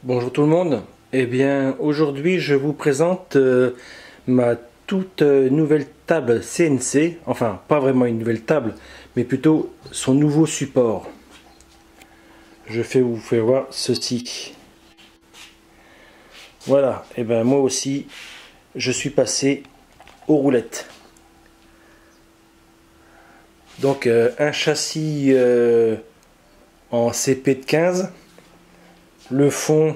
Bonjour tout le monde. Eh bien aujourd'hui je vous présente ma toute nouvelle table CNC. Enfin pas vraiment une nouvelle table mais plutôt son nouveau support. Je vais vous faire voir ceci. Voilà, et bien moi aussi je suis passé aux roulettes. Donc un châssis en CP de 15. Le fond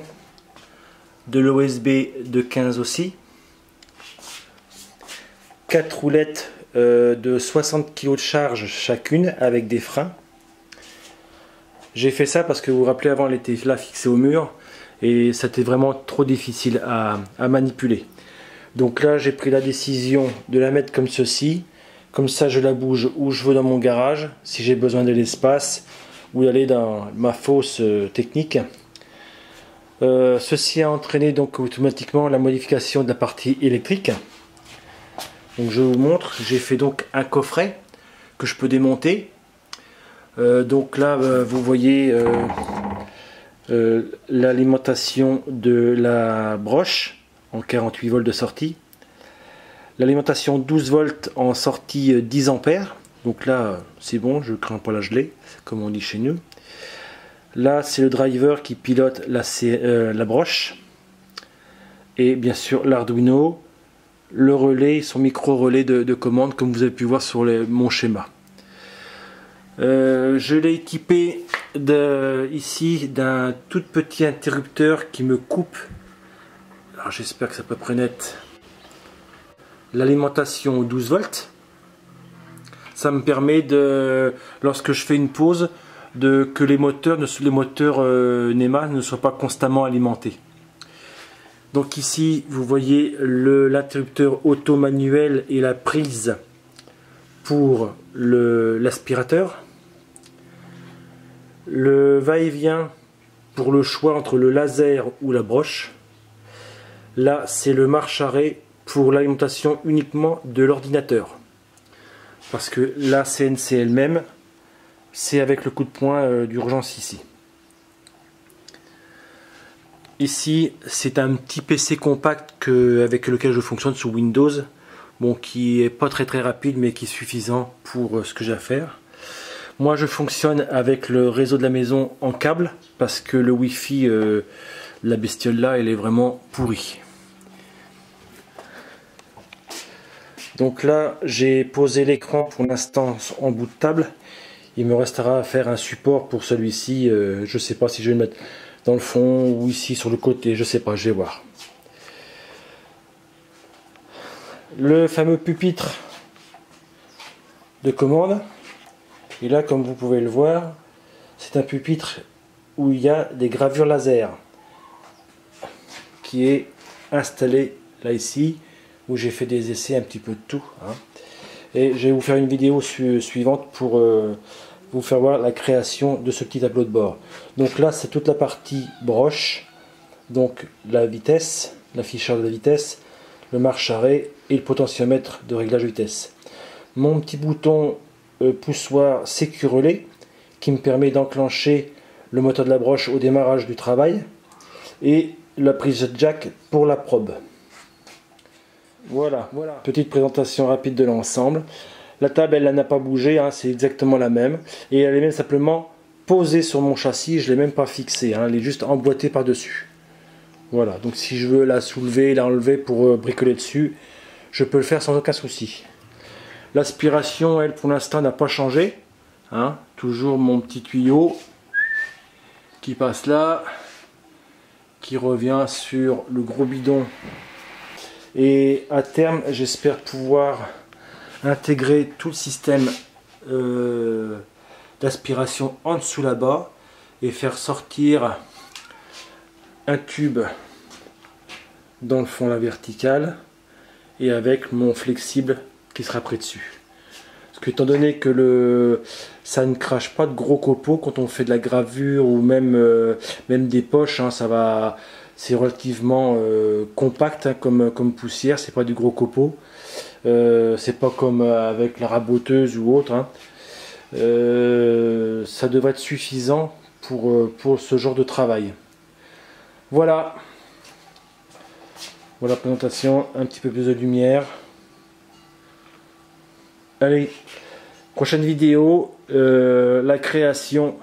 de l'OSB de 15 aussi. 4 roulettes de 60 kg de charge chacune avec des freins. J'ai fait ça parce que vous vous rappelez, avant elle était là fixée au mur et c'était vraiment trop difficile à manipuler. Donc là j'ai pris la décision de la mettre comme ceci. Comme ça je la bouge où je veux dans mon garage, si j'ai besoin de l'espace ou d'aller dans ma fosse technique. Ceci a entraîné donc automatiquement la modification de la partie électrique. Donc je vous montre, j'ai fait donc un coffret que je peux démonter. Donc là vous voyez l'alimentation de la broche en 48 volts de sortie. L'alimentation 12 volts en sortie 10 ampères. Donc là c'est bon, je crains pas la gelée comme on dit chez nous. Là, c'est le driver qui pilote la broche. Et bien sûr, l'Arduino, le relais, son micro-relais de commande, comme vous avez pu voir sur mon schéma. Je l'ai équipé ici d'un tout petit interrupteur qui me coupe. Alors, j'espère que c'est à peu près net. L'alimentation 12 volts. Ça me permet de, lorsque je fais une pause, que les moteurs NEMA ne soient pas constamment alimentés. Donc ici vous voyez l'interrupteur auto manuel et la prise pour l'aspirateur, le va-et-vient pour le choix entre le laser ou la broche. Là c'est le marche-arrêt pour l'alimentation uniquement de l'ordinateur, parce que la CNC elle-même, c'est avec le coup de poing d'urgence ici. Ici, c'est un petit PC compact avec lequel je fonctionne sous Windows. Bon, qui est pas très rapide, mais qui est suffisant pour ce que j'ai à faire. Moi, je fonctionne avec le réseau de la maison en câble, parce que le Wi-Fi, la bestiole là, elle est vraiment pourrie. Donc là, j'ai posé l'écran pour l'instant en bout de table. Il me restera à faire un support pour celui-ci. Je ne sais pas si je vais le mettre dans le fond ou ici sur le côté. Je ne sais pas, je vais voir. Le fameux pupitre de commande. Et là, comme vous pouvez le voir, c'est un pupitre où il y a des gravures laser qui est installé là ici, où j'ai fait des essais un petit peu de tout. Et je vais vous faire une vidéo suivante pour vous faire voir la création de ce petit tableau de bord. Donc là c'est toute la partie broche, donc la vitesse, l'affichage de la vitesse, le marche-arrêt et le potentiomètre de réglage de vitesse. Mon petit bouton poussoir sécu relais qui me permet d'enclencher le moteur de la broche au démarrage du travail, et la prise jack pour la probe. Voilà, petite présentation rapide de l'ensemble. La table, elle n'a pas bougé, c'est exactement la même. Et elle est même simplement posée sur mon châssis, je ne l'ai même pas fixée, elle est juste emboîtée par-dessus. Voilà, donc si je veux la soulever, la enlever pour bricoler dessus, je peux le faire sans aucun souci. L'aspiration, elle, pour l'instant, n'a pas changé. Toujours mon petit tuyau qui passe là, qui revient sur le gros bidon. Et à terme, j'espère pouvoir intégrer tout le système d'aspiration en dessous là-bas et faire sortir un tube dans le fond, la verticale, et avec mon flexible qui sera près dessus. Parce que étant donné que ça ne crache pas de gros copeaux quand on fait de la gravure ou même des poches, c'est relativement compact comme poussière, c'est pas du gros copeaux. C'est pas comme avec la raboteuse ou autre. Ça devrait être suffisant pour ce genre de travail. Voilà. Voilà la présentation, un petit peu plus de lumière. Allez, prochaine vidéo, la création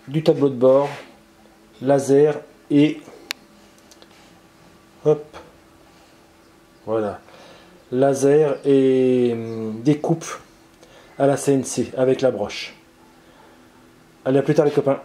du tableau de bord, laser et hop, voilà, laser et découpe à la CNC avec la broche. Allez, à plus tard les copains.